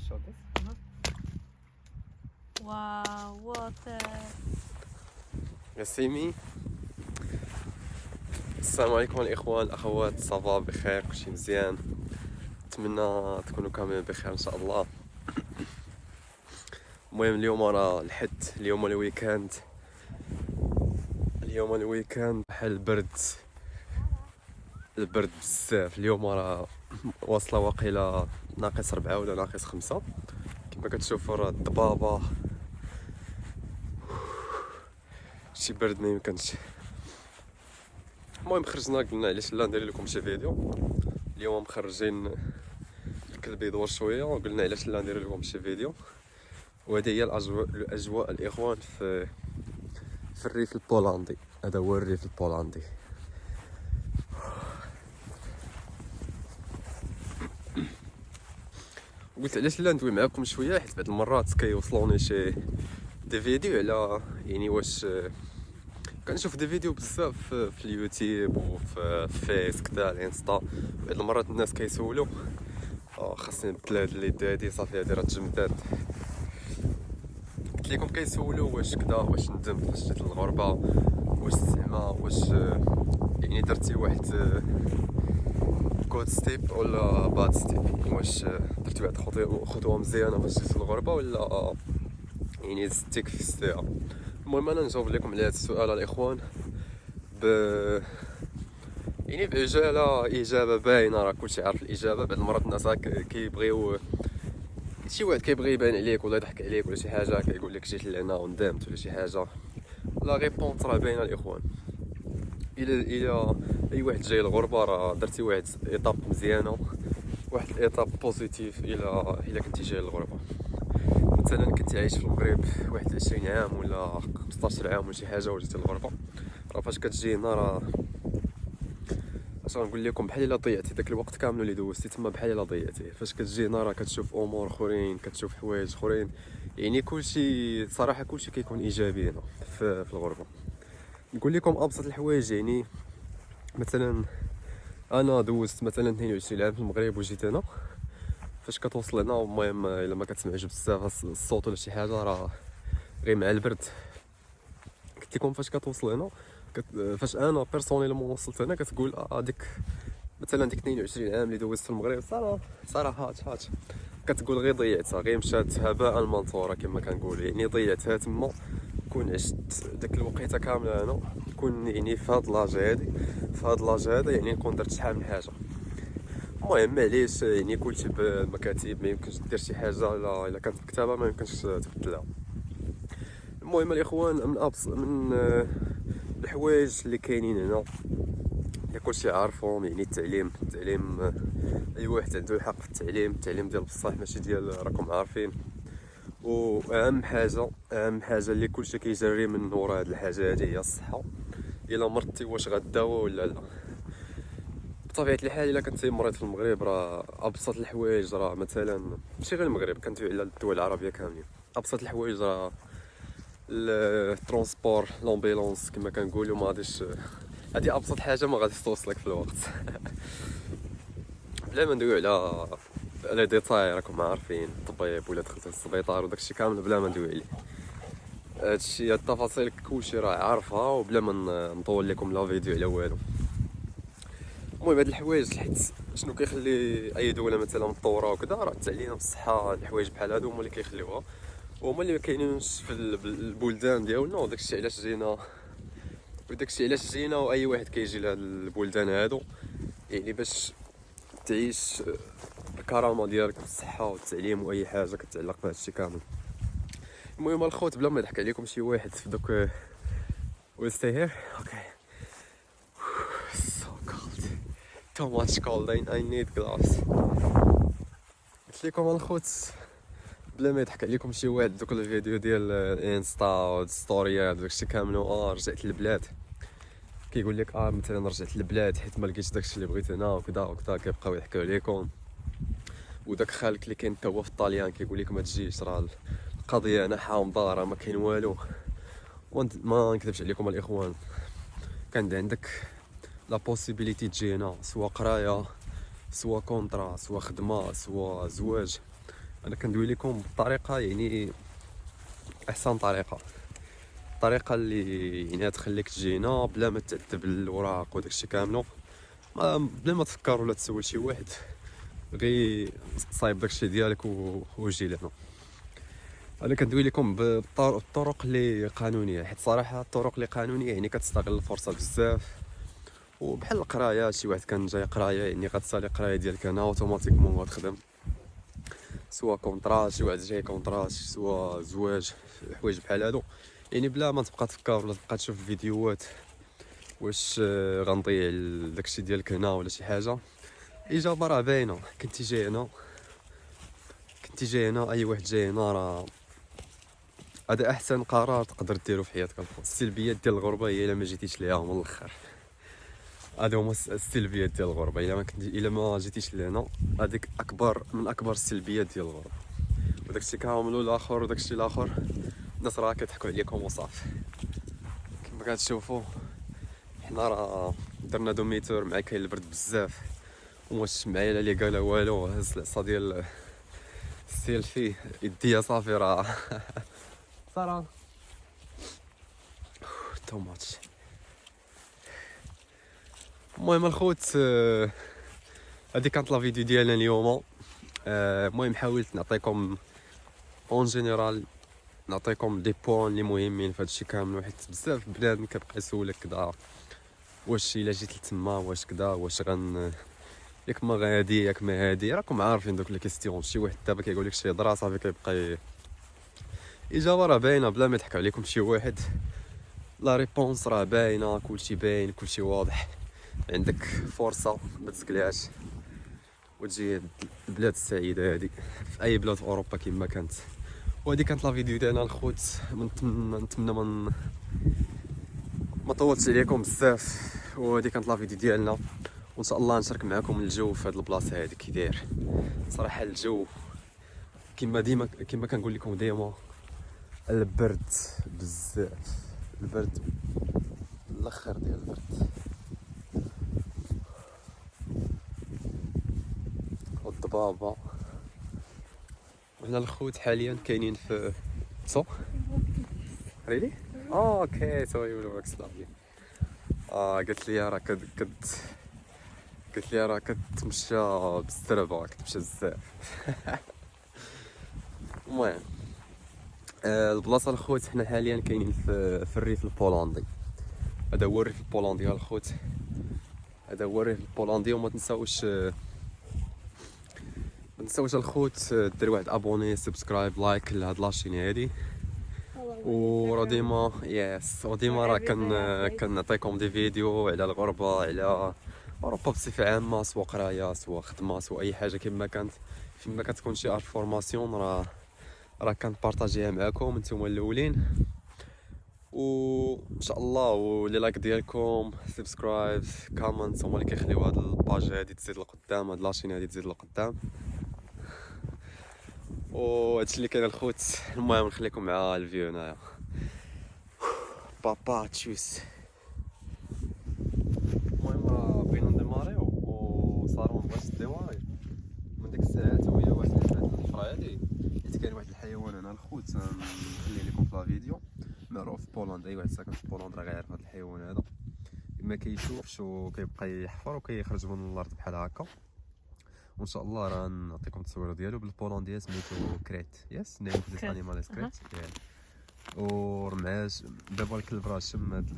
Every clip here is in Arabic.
show this. Wow, water. You see me? السلام عليكم الاخوان الاخوات، صباح بخير، كلشي مزيان. نتمنى تكونوا كاملين بخير ان شاء الله. المهم اليوم راه الحد، اليوم الويكاند بحال البرد بزاف. اليوم راه واصله واقيلا ناقص 4 ولا ناقص 5. كما كتشوفوا راه الضبابه شي برد ما يمكنش. المهم خرجنا قلنا علاش لا ندير لكم شي فيديو. اليوم مخرجين الكلب يدور شويه وقلنا علاش لا ندير لكم شي فيديو. وهذه هي الاجواء الاخوان في الريف البولندي. هذا هو الريف البولندي. قلت علاش لا ندوي معكم شويه، حيت بعض المرات كيوصلوني شي دي فيديو على يعني واش كنشوف دي فيديو بزاف في اليوتيوب وفي فيس كذا الانستا. بعض المرات الناس كيسولوا خاصني نبدل هاد اليد هادي، صافي هادي راه تجمدات. قلت لكم كيسولوا واش كذا، واش ندم فاش جيت للغربه، واش زعما واش يعني درتي واحد كود ستيب ولا باد ستيب، يعني واش درتي واحد خطوه مزيانه فاش جيت للغربه ولا يعني زدتيك في السيئه. المهم انا نجاوب لكم على هذا السؤال الاخوان يعني اجابه باينه، راه كلشي عارف الاجابه. بعض المرات الناس كيبغيو شي واحد كيبغي يبان عليك ولا يضحك عليك ولا شي حاجه، كيقول لك جيت لهنا وندمت ولا شي حاجه. لا ريبونس راه باينه الاخوان. الى اي واحد جاي الغربه راه درتي واحد ايطاب مزيانه، واحد الايطاب بوزيتيف. الى كنتي جاي للغربه، مثلا كنت عايش في المغرب واحد 20 عام ولا 15 عام ولا شي حاجه وجيتي للغربه، راه فاش كتجي هنا راه اش غنقول لكم، بحال الا ضيعتي داك الوقت كامل اللي دوزتي تما، بحال الا ضيعتيه. فاش كتجي هنا راه كتشوف امور اخرين، كتشوف حوايج اخرين، يعني كلشي صراحه كلشي كيكون ايجابي هنا في الغربه. نقول لكم ابسط الحوايج، يعني مثلا انا دوزت مثلا 22 عام في المغرب وجيت هنا. فاش كتوصل هنا، المهم الا ما كتسمعش بزاف الصوت ولا شي حاجه، راه غير مع البرد. قلت لكم فاش كتوصل هنا فاش انا بيرسونيلمون وصلت هنا، كتقول ديك مثلا ديك 22 عام اللي دوزت في المغرب صراحه كتقول غير ضيعتها، غير مشات هباء منثورا كما كنقول. يعني ضيعتها تما، كون عشت داك الوقيته كامله هنا، كون يعني في هاد لاج هذا يعني نكون درت شحال من حاجه. المهم معليش، يعني كلشي بالمكاتب، ما يمكنش دير شي حاجه الا كانت مكتبه ما يمكنش تبدلها. المهم الاخوان، من الحوايج اللي كاينين هنا اللي كلشي عارفهم، يعني التعليم. اي واحد عنده الحق في التعليم ديال بصح، ماشي ديال راكم عارفين. واهم حاجه اللي كلشي كيجري من ورا هاد الحاجه هادي هي الصحه. الا مرضتي واش غداوى ولا لا؟ بطبيعه الحال الا كنتي مريض في المغرب، راه ابسط الحوايج، راه مثلا ماشي غير المغرب، كندوي على الدول العربيه كاملين، ابسط الحوايج راه الترونسبور، لومبيلونس كما كنقولوا. ما غاديش، هذه ابسط حاجه ما غاديش توصلك في الوقت. بلا ما ندوي على ديتاي، راكم عارفين الطبيب ولا دخلت للسبيطار وداكشي كامل بلا ما ندوي عليه. هادشي التفاصيل كلشي راه عارفها، وبلا ما نطول لكم لا فيديو على والو. المهم هاد الحوايج، حيت شنو كيخلي اي دوله مثلا مطوره وكذا، راه التعليم، الصحه، الحوايج بحال هادو هما اللي كيخليوها، وهما اللي ما كاينينش في البلدان ديالنا. وداكشي علاش جينا واي واحد كيجي لهاد البلدان هادو، يعني باش تعيش الكرامه ديالك بالصحه والتعليم واي حاجه كتعلق بهادشي كامل. المهم الخوت، بلا ما نضحك عليكم، شي واحد في دوك will stay here. Okay. So cold. Too much cold. I need gloves. قلت لكم الخوت، بلا ما يضحك عليكم، شي واحد دوك الفيديو ديال الانستا والستوريات داكشي كامل، رجعت للبلاد، كيقول لك مثلا رجعت للبلاد حيت ما لقيتش داكشي اللي بغيت هنا وكذا، كيبقاو يضحكوا عليكم. وداك خالك اللي كاين تا هو في الطاليان كيقول لك ما تجيش، راه القضيه هنا حامضه، راه ما كاين والو. ما نكذبش عليكم الاخوان، كان عندك لا بوسيبيليتي تجي هنا، سوا قرايه، سوا كونطرا، سوا خدمه، سوا زواج، انا كندوي لكم بالطريقه يعني احسن طريقه، الطريقه اللي يعني تخليك تجينا بلا ما تعذب الوراق وداكشي كامل، بلا ما تفكر ولا تسول شي واحد، غير صايب داكشي ديالك وجي لهنا. انا كندوي لكم بالطرق اللي قانونيه، حيت صراحه الطرق اللي قانونيه يعني كتستغل الفرصه بزاف، وبحال القرايه شي واحد كان جاي قرايه يعني غتسالي القرايه ديالك هنا اوتوماتيكمون غتخدم، سوا كونطرا شي واحد جاي كونطرا سوا زواج حوايج بحال هادو، يعني بلا ما تبقى تفكر ولا تبقى تشوف فيديوهات واش غنضيع داكشي ديالك هنا ولا شي حاجه. الاجابه راه باينه، كنتي جاي هنا اي واحد جاي هنا راه هذا احسن قرار تقدر ديرو في حياتك الخوت. السلبيات ديال الغربه هي الا ما جيتيش ليها من الاخر، هادو هما السلبيات ديال الغربه، الا ما جيتيش لهنا هذيك من اكبر السلبيات ديال الغربه. وداكشي كامل الاخر وداكشي الاخر الناس راه كيضحكوا عليكم وصافي. كما كتشوفوا حنا راه درنا دوميتور مع كاين البرد بزاف، وماش معايا لا لي قال والو، هز العصا ديال السيلفي يديا صافي راه صراحه تو ماتش. المهم الخوت هذه كانت لا فيديو ديالنا اليوم. المهم حاولت نعطيكم اون جينيرال، نعطيكم دي بوين اللي مهمين في هادشي كامل، حيت بزاف بنادم كيبقى يسولك كدا واش الا جيت لتما واش كدا واش ياك ما غادي ياك ما هادي، راكم عارفين دوك لي كيستيون. شي واحد دابا كيقول لك شي هضره صافي كيبقى الاجابه راه باينه بلا ما يضحك عليكم شي واحد، لا ريبونس راه باينه، كلشي باين كلشي واضح. عندك فرصه ما تسكلهاش وتجي البلاد السعيده هذه في اي بلاد في اوروبا كما كانت. وهذه كانت لا فيديو ديالنا الخوت، نتمنى ما طولتش عليكم بزاف، وهذه كانت لا فيديو ديالنا، وان شاء الله نشارك معكم الجو في هذه البلاصه هذه كي داير. صراحه الجو كما كنقول لكم ديما البرد بزاف، البرد الاخر ديال البرد. والضبابه وحنا الخوت حاليا كاينين في ريلي اوكي سو يو ورك سلافي. قالت لي راه قالت لي راه كتمشى بالسربه كتمشى بزاف. المهم البلاصه الخوت حنا حاليا كاينين في الريف البولندي. هذا هو الريف البولندي الخوت، هذا هو الريف البولندي. وما تنساوش الخوت دير واحد ابوني سبسكرايب لايك لهاد لاشين هادي، وراه ديما وديما راه كنعطيكم دي فيديو على الغربه، على اوروبا بصفه عامه، سواء قرايه سواء خدمه سواء اي حاجه كما كانت. فيما كتكون شي انفورماسيون راه كنبارطاجيها معكم نتوما الاولين، وان شاء الله ولي لايك ديالكم سبسكرايب كومنت هما اللي كيخليو هاد الباج هادي تزيد لقدام، هاد لاشين هادي تزيد لقدام. وهادشي اللي كاين الخوت. المهم نخليكم مع الفيو هنايا. بابا تشوس. المهم راه بغينا نديماريو وصاروا مبغاش ديماري من ديك الساعات، وهي واحد الحفره هادي حيت كاين واحد الحيوان هنا الخوت نخليه لكم في لا فيديو، معروف في بولندا، اي واحد ساكن في بولندا راه غيعرف هذا الحيوان هذا. ما كيشوفش وكيبقى يحفر وكيخرج من الارض بحال هكا، وان شاء الله راه نعطيكم التصويره ديالو بالبولنديه سميتو كريت. يس نيم ديس انيمال از كريت. ورماش دابا الكلب راه شم هاد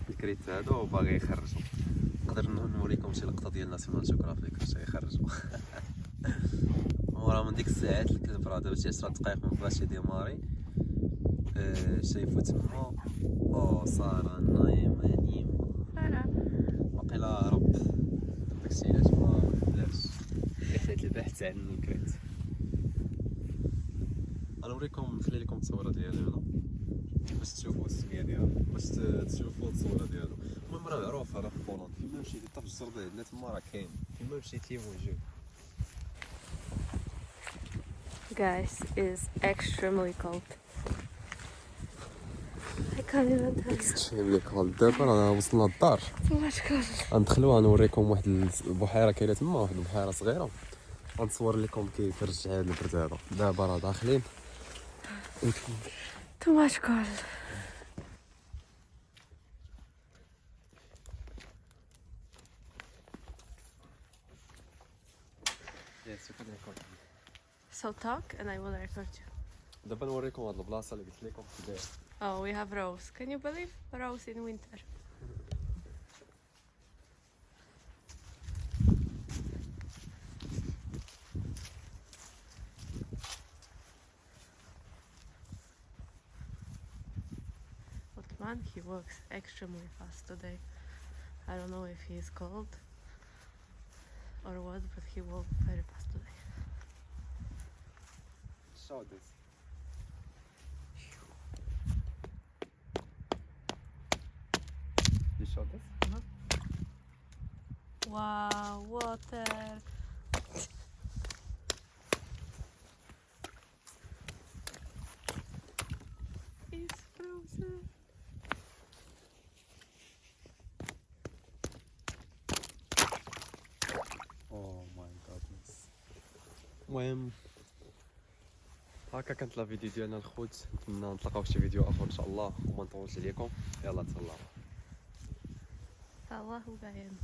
الكريت هذا وباغي يخرجو. نقدر نوريكم شي لقطه ديال ناسيونال جيوغرافيك باش يخرجوا. وراه من ديك الساعات الكلب راه دابا شي 10 دقائق ما بغاش يديماري. شايفو تما سارة نايمة واقيلا هرب، داكشي علاش ما بلاش رحلة البحث عن الكريت. غنوريكم نخلي لكم التصويره ديالو هنا باش تشوفوا السميه ديالو، باش تشوفوا التصويره ديالو. المهم راه معروف راه في بولندا، فيما مشيتي حتى في الجردة عندنا تما راه كاين، فيما مشيتي موجود. Guys, is extremely cold. I can't even tell you. اكستريملي كولد. دابا راه وصلنا للدار، Too much cold. غندخلو غنوريكم واحد البحيره كاينه تما، واحد البحيره صغيره غنصور لكم كيرجع هاد البرد هذا. دابا راه داخلين Too much cold. So talk and I will record you. دابا نوريكم هاد البلاصه اللي قلت لكم كي داير. Oh, we have rose. Can you believe rose in winter? But man, he walks extremely fast today. I don't know if he is cold or what, but he walked very fast today. Show this. You show this? Wow, water! It's frozen. Oh my goodness. المهم هكا كانت لا فيديو ديالنا الخوت. نتمنى نتلاقاو في شي فيديو اخر ان شاء الله وما نطولش عليكم. يلا تهلاو. الله باين.